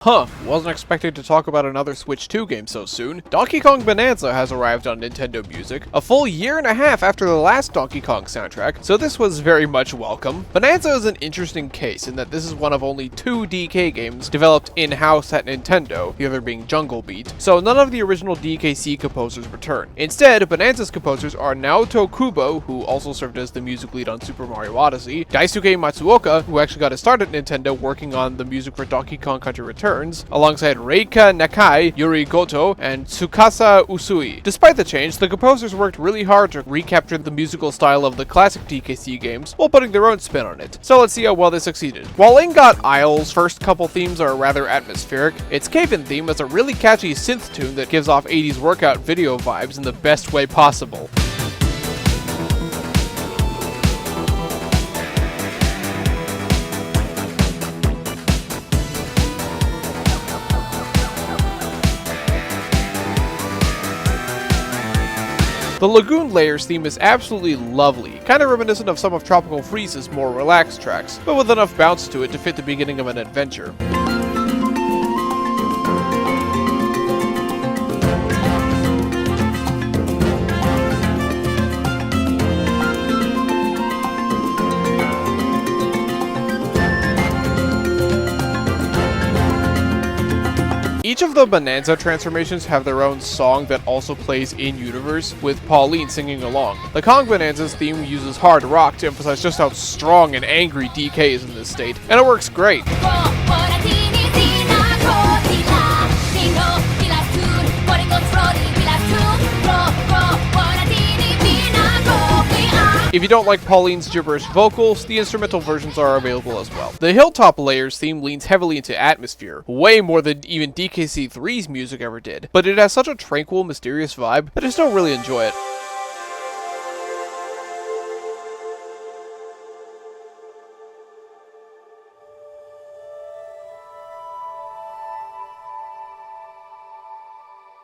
Wasn't expecting to talk about another Switch 2 game so soon. Donkey Kong Bananza has arrived on Nintendo Music, a full year and a half after the last Donkey Kong soundtrack, so this was very much welcome. Bananza is an interesting case in that this is one of only 2 DK games developed in-house at Nintendo, the other being Jungle Beat, so none of the original DKC composers return. Instead, Bananza's composers are Naoto Kubo, who also served as the music lead on Super Mario Odyssey, Daisuke Matsuoka, who actually got his start at Nintendo working on the music for Donkey Kong Country Returns, alongside Reika Nakai, Yuri Goto, and Tsukasa Usui. Despite the change, the composers worked really hard to recapture the musical style of the classic DKC games while putting their own spin on it. So let's see how well they succeeded. While Ingot Isle's first couple themes are rather atmospheric, its Cave-In theme is a really catchy synth tune that gives off 80s workout video vibes in the best way possible. The Lagoon Layers theme is absolutely lovely, kind of reminiscent of some of Tropical Freeze's more relaxed tracks, but with enough bounce to it to fit the beginning of an adventure. Each of the Bananza transformations have their own song that also plays in-universe, with Pauline singing along. The Kong Bananza's theme uses hard rock to emphasize just how strong and angry DK is in this state, and it works great. If you don't like Pauline's gibberish vocals, the instrumental versions are available as well. The Hilltop Layers theme leans heavily into atmosphere, way more than even DKC3's music ever did, but it has such a tranquil, mysterious vibe that I still really enjoy it.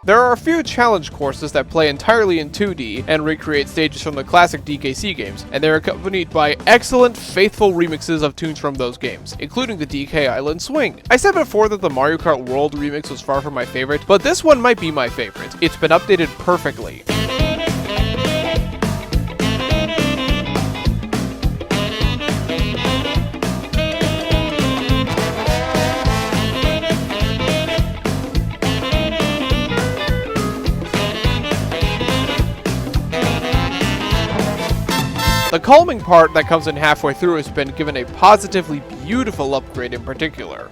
There are a few challenge courses that play entirely in 2D and recreate stages from the classic DKC games, and they're accompanied by excellent, faithful remixes of tunes from those games, including the DK Island Swing. I said before that the Mario Kart World remix was far from my favorite, but this one might be my favorite. It's been updated perfectly. The calming part that comes in halfway through has been given a positively beautiful upgrade in particular.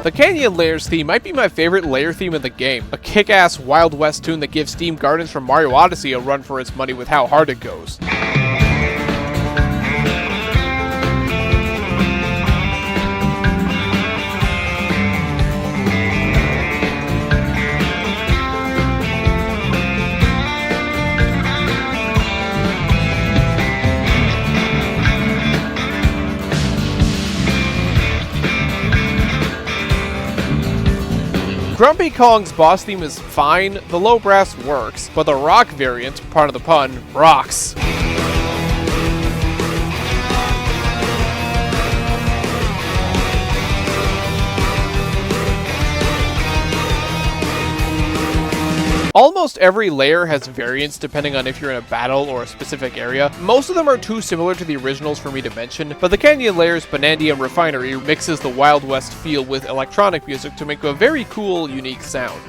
The Canyon Layers theme might be my favorite layer theme in the game, a kick-ass Wild West tune that gives Steam Gardens from Mario Odyssey a run for its money with how hard it goes. Grumpy Kong's boss theme is fine, the low brass works, but the rock variant, pardon the pun, rocks. Almost every layer has variants depending on if you're in a battle or a specific area. Most of them are too similar to the originals for me to mention, but the Canyon Layers Banandium Refinery mixes the Wild West feel with electronic music to make a very cool, unique sound.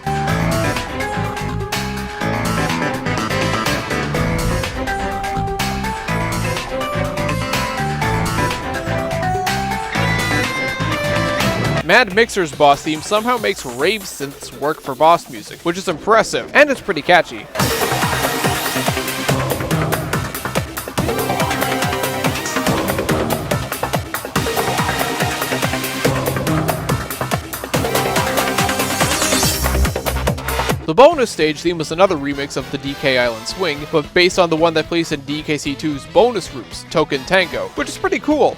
Mad Mixer's boss theme somehow makes rave synths work for boss music, which is impressive, and it's pretty catchy. The bonus stage theme was another remix of the DK Island Swing, but based on the one that plays in DKC2's bonus groups, Token Tango, which is pretty cool.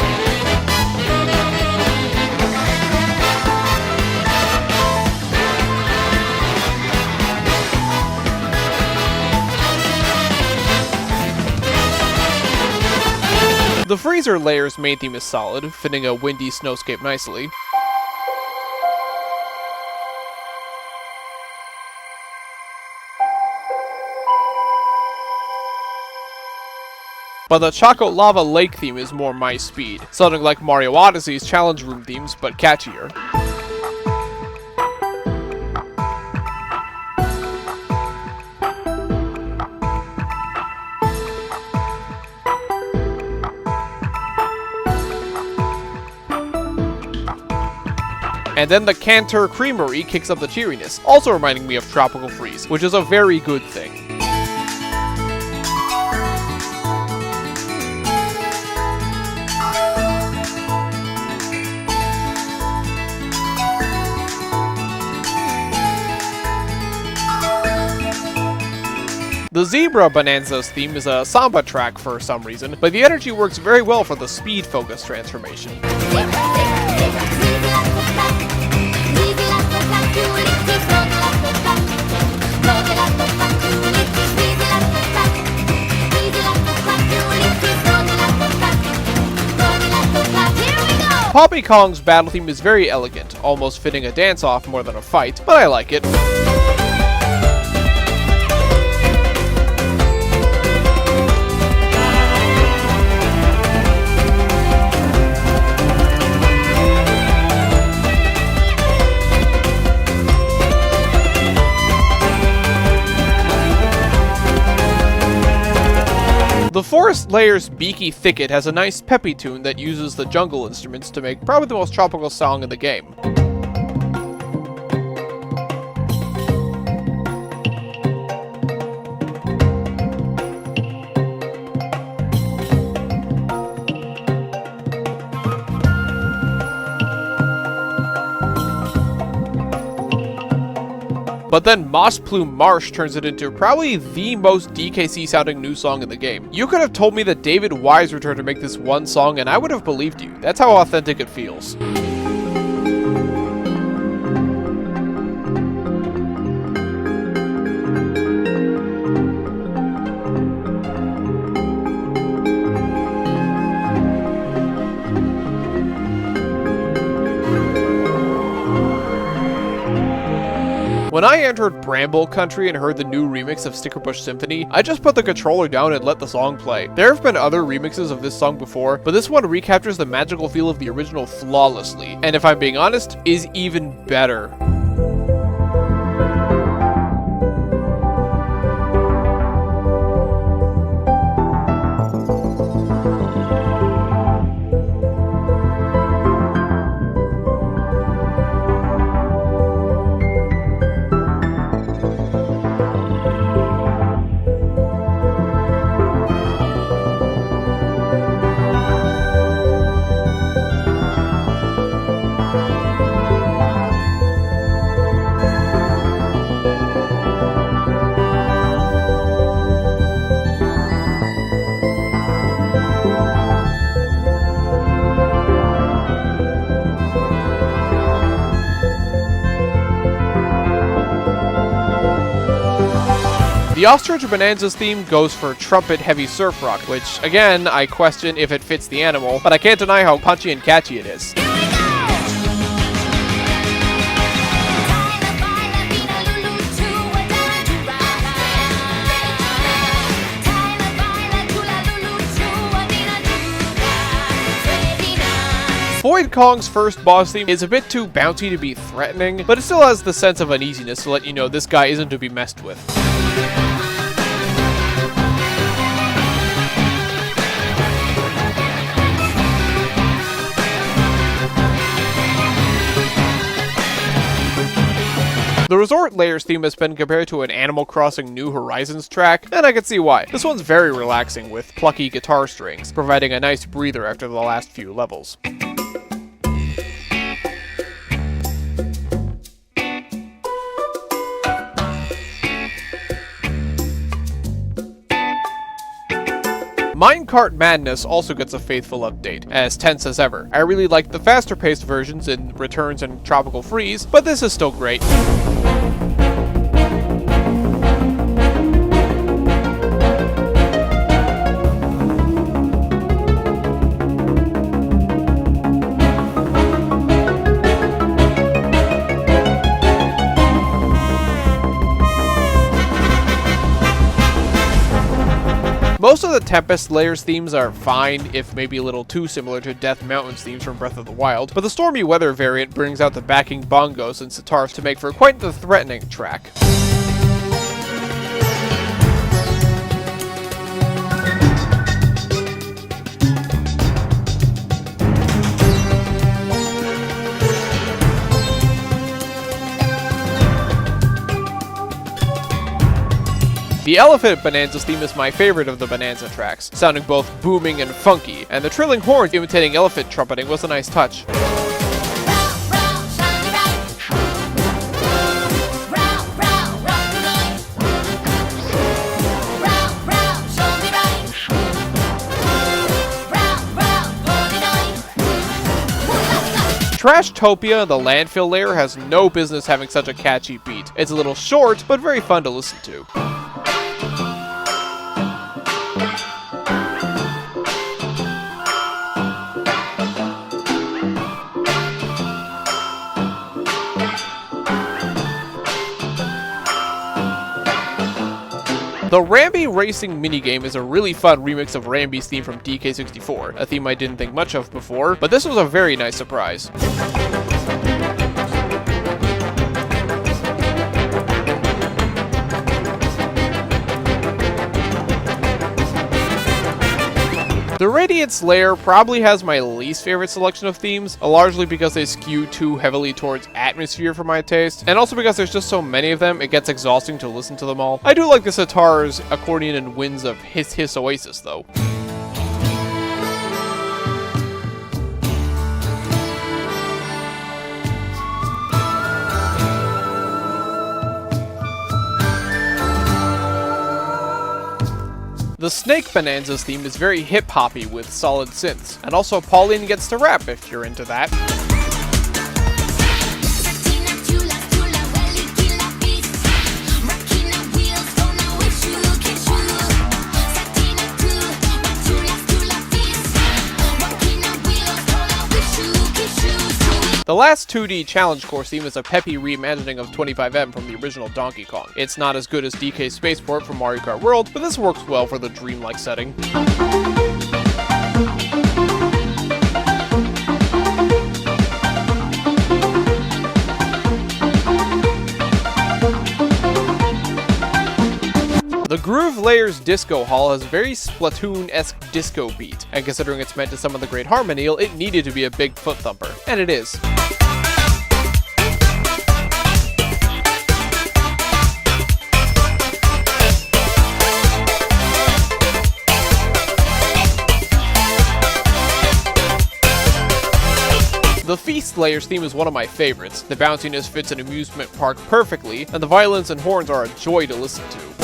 The Freezer Layer's main theme is solid, fitting a windy snowscape nicely. But the Choco Lava Lake theme is more my speed, sounding like Mario Odyssey's challenge room themes, but catchier. And then the Canter Creamery kicks up the cheeriness, also reminding me of Tropical Freeze, which is a very good thing. The Zebra Bananza's theme is a samba track for some reason, but the energy works very well for the speed focus transformation. Poppy Kong's battle theme is very elegant, almost fitting a dance-off more than a fight, but I like it. The Forest Layer's Beaky Thicket has a nice peppy tune that uses the jungle instruments to make probably the most tropical song in the game. But then Moss Plume Marsh turns it into probably the most DKC sounding new song in the game. You could have told me that David Wise returned to make this one song and I would have believed you. That's how authentic it feels. When I entered Bramble Country and heard the new remix of Stickerbush Symphony, I just put the controller down and let the song play. There have been other remixes of this song before, but this one recaptures the magical feel of the original flawlessly, and if I'm being honest, is even better. The Ostrich Bonanza's theme goes for trumpet heavy surf rock, which, again, I question if it fits the animal, but I can't deny how punchy and catchy it is. Void Kong's first boss theme is a bit too bouncy to be threatening, but it still has the sense of uneasiness to let you know this guy isn't to be messed with. The Resort Layers theme has been compared to an Animal Crossing New Horizons track, and I can see why. This one's very relaxing with plucky guitar strings, providing a nice breather after the last few levels. Minecart Madness also gets a faithful update, as tense as ever. I really liked the faster paced versions in Returns and Tropical Freeze, but this is still great. Most of the Tempest Layers themes are fine, if maybe a little too similar to Death Mountain's themes from Breath of the Wild, but the Stormy Weather variant brings out the backing bongos and sitars to make for quite the threatening track. The Elephant Bananza's theme is my favorite of the Bananza tracks, sounding both booming and funky, and the trilling horns imitating elephant trumpeting was a nice touch. Trashtopia, the landfill layer, has no business having such a catchy beat. It's a little short, but very fun to listen to. The Rambi Racing minigame is a really fun remix of Rambi's theme from DK64, a theme I didn't think much of before, but this was a very nice surprise. The Radiance layer probably has my least favorite selection of themes, largely because they skew too heavily towards atmosphere for my taste, and also because there's just so many of them, it gets exhausting to listen to them all. I do like the sitars, accordion, and winds of Hiss Hiss Oasis, though. The Snake Bananza's theme is very hip-hoppy with solid synths, and also Pauline gets to rap if you're into that. The last 2D challenge course theme is a peppy reimagining of 25M from the original Donkey Kong. It's not as good as DK Spaceport from Mario Kart World, but this works well for the dreamlike setting. The Groove Layers Disco Hall has a very Splatoon-esque disco beat, and considering it's meant to summon the Great Harmonial, it needed to be a big foot thumper, and it is. The Feast Layers theme is one of my favorites. The bounciness fits an amusement park perfectly, and the violins and horns are a joy to listen to.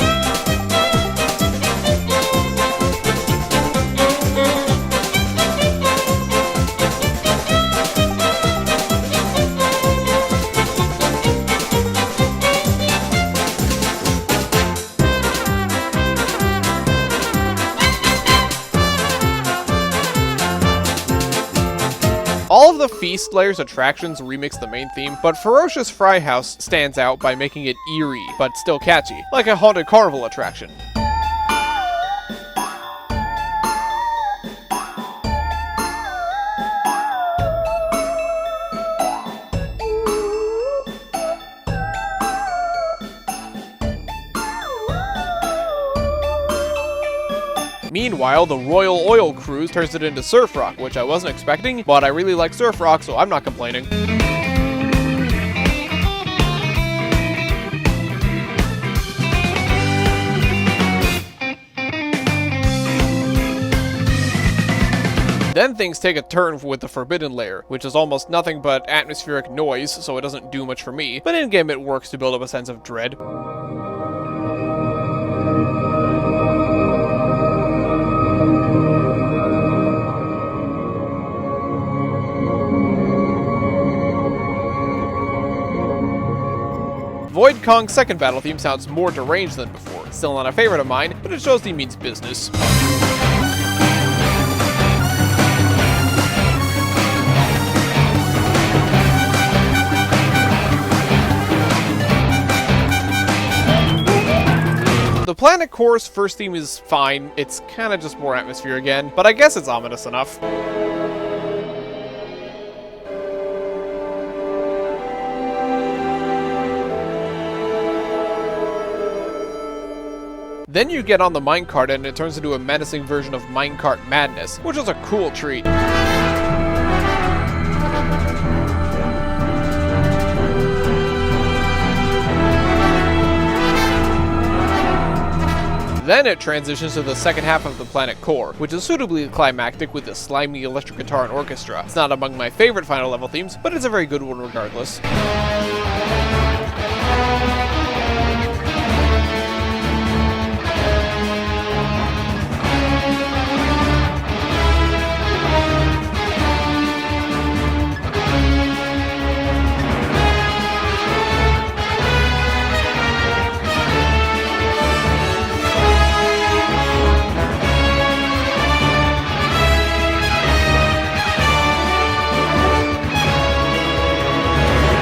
All of the Feast Layers attractions remix the main theme, but Ferocious Fry House stands out by making it eerie, but still catchy, like a haunted carnival attraction. Meanwhile, the Royal Oil Cruise turns it into surf rock, which I wasn't expecting, but I really like surf rock, so I'm not complaining. Then things take a turn with the Forbidden Layer, which is almost nothing but atmospheric noise, so it doesn't do much for me, but in-game it works to build up a sense of dread. Void Kong's second battle theme sounds more deranged than before. Still not a favorite of mine, but it shows he means business. The Planet Core's first theme is fine, it's kinda just more atmosphere again, but I guess it's ominous enough. Then you get on the minecart and it turns into a menacing version of Minecart Madness, which is a cool treat. Then it transitions to the second half of the Planet Core, which is suitably climactic with a slimy electric guitar and orchestra. It's not among my favorite final level themes, but it's a very good one regardless.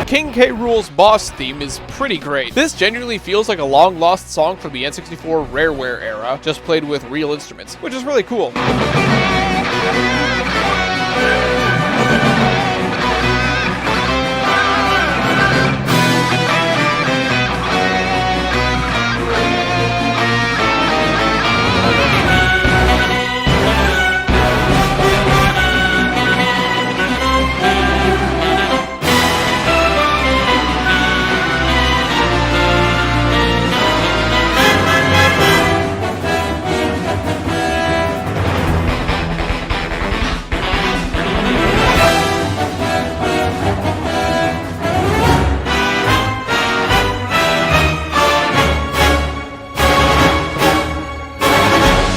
King K. Rool's boss theme is pretty great. This genuinely feels like a long-lost song from the N64 Rareware era, just played with real instruments, which is really cool.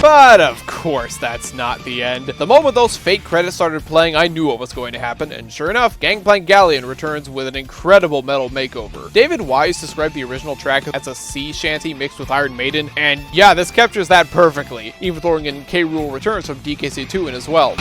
But of course that's not the end. The moment those fake credits started playing, I knew what was going to happen, and sure enough, Gangplank Galleon returns with an incredible metal makeover. David Wise described the original track as a sea shanty mixed with Iron Maiden, and yeah, this captures that perfectly, even throwing in K. Rool Returns from DKC2 in as well.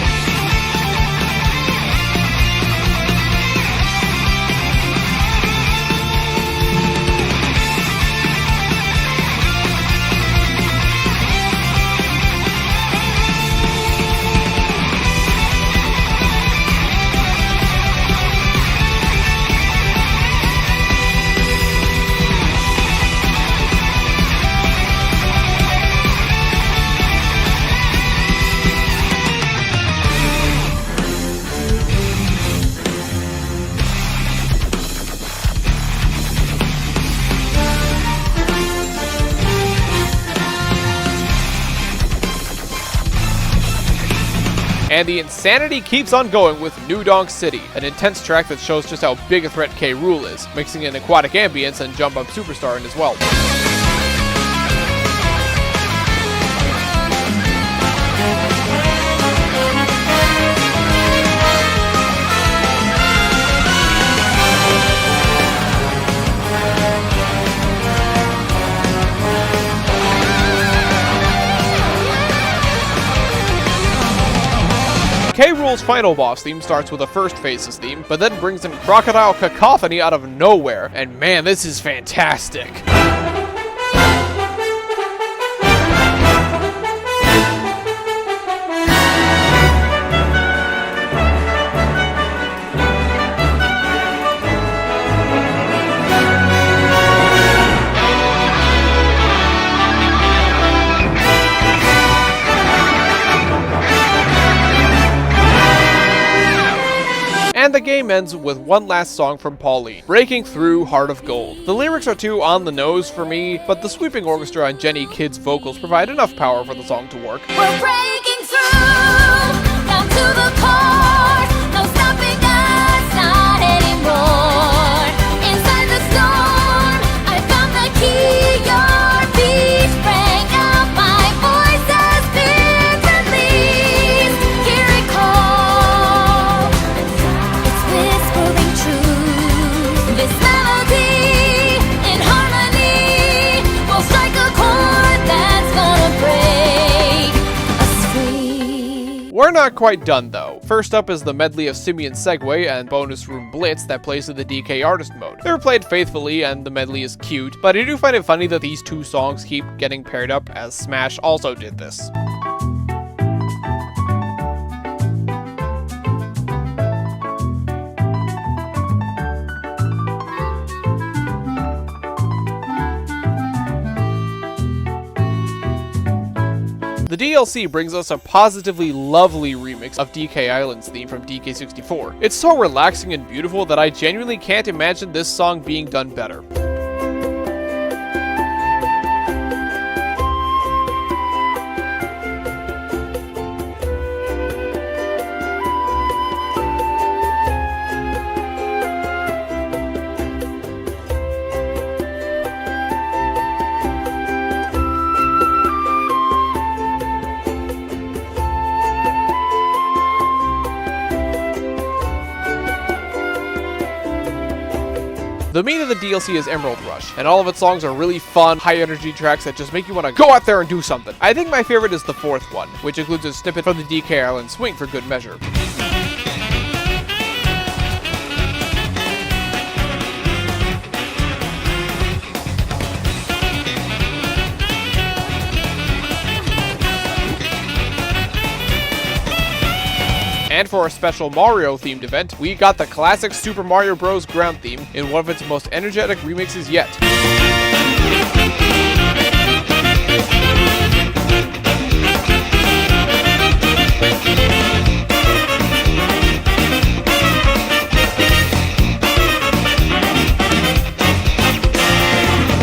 And the insanity keeps on going with New Donk City, an intense track that shows just how big a threat K. Rool is, mixing in aquatic ambience and Jump Up Superstar in as well. K. Rool's final boss theme starts with a First Phases theme, but then brings in Crocodile Cacophony out of nowhere, and man, this is fantastic. And the game ends with one last song from Pauline, Breaking Through Heart of Gold. The lyrics are too on the nose for me, but the sweeping orchestra and Jenny Kidd's vocals provide enough power for the song to work. We're breaking through, down to the core, no stopping us, not anymore. Inside the storm, I found the key, your beat sprang out, my voice has been released. Here it calls, it's whispering true, this melody in heart. We're not quite done though. First up is the medley of Simian Segway and Bonus Room Blitz that plays in the DK Artist mode. They're played faithfully and the medley is cute, but I do find it funny that these two songs keep getting paired up as Smash also did this. The DLC brings us a positively lovely remix of DK Island's theme from DK64. It's so relaxing and beautiful that I genuinely can't imagine this song being done better. The meat of the DLC is Emerald Rush, and all of its songs are really fun, high-energy tracks that just make you want to go out there and do something. I think my favorite is the fourth one, which includes a snippet from the DK Island Swing for good measure. And for a special Mario-themed event, we got the classic Super Mario Bros. Ground theme in one of its most energetic remixes yet.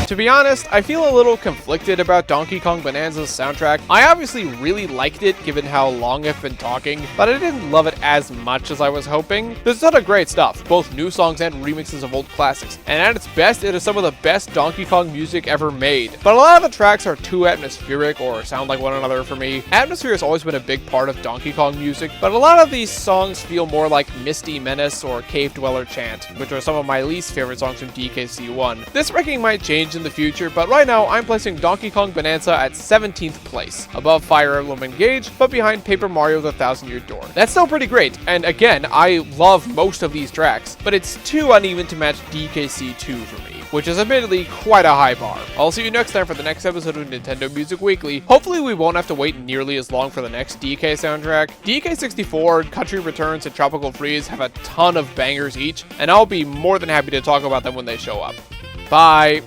To be honest, I feel a little conflicted about Donkey Kong Bananza's soundtrack. I obviously really liked it given how long I've been talking, but I didn't love it as much as I was hoping. There's a ton of great stuff, both new songs and remixes of old classics, and at its best, it is some of the best Donkey Kong music ever made. But a lot of the tracks are too atmospheric or sound like one another for me. Atmosphere has always been a big part of Donkey Kong music, but a lot of these songs feel more like Misty Menace or Cave Dweller Chant, which are some of my least favorite songs from DKC1. This ranking might change in the future, but right now I'm placing Donkey Kong Bananza at 17th place, above Fire Emblem Engage, but behind Paper Mario The Thousand Year Door. That's still pretty great, and again, I love most of these tracks, but it's too uneven to match DKC2 for me, which is admittedly quite a high bar. I'll see you next time for the next episode of Nintendo Music Weekly. Hopefully we won't have to wait nearly as long for the next DK soundtrack. DK64, Country Returns, and Tropical Freeze have a ton of bangers each, and I'll be more than happy to talk about them when they show up. Bye!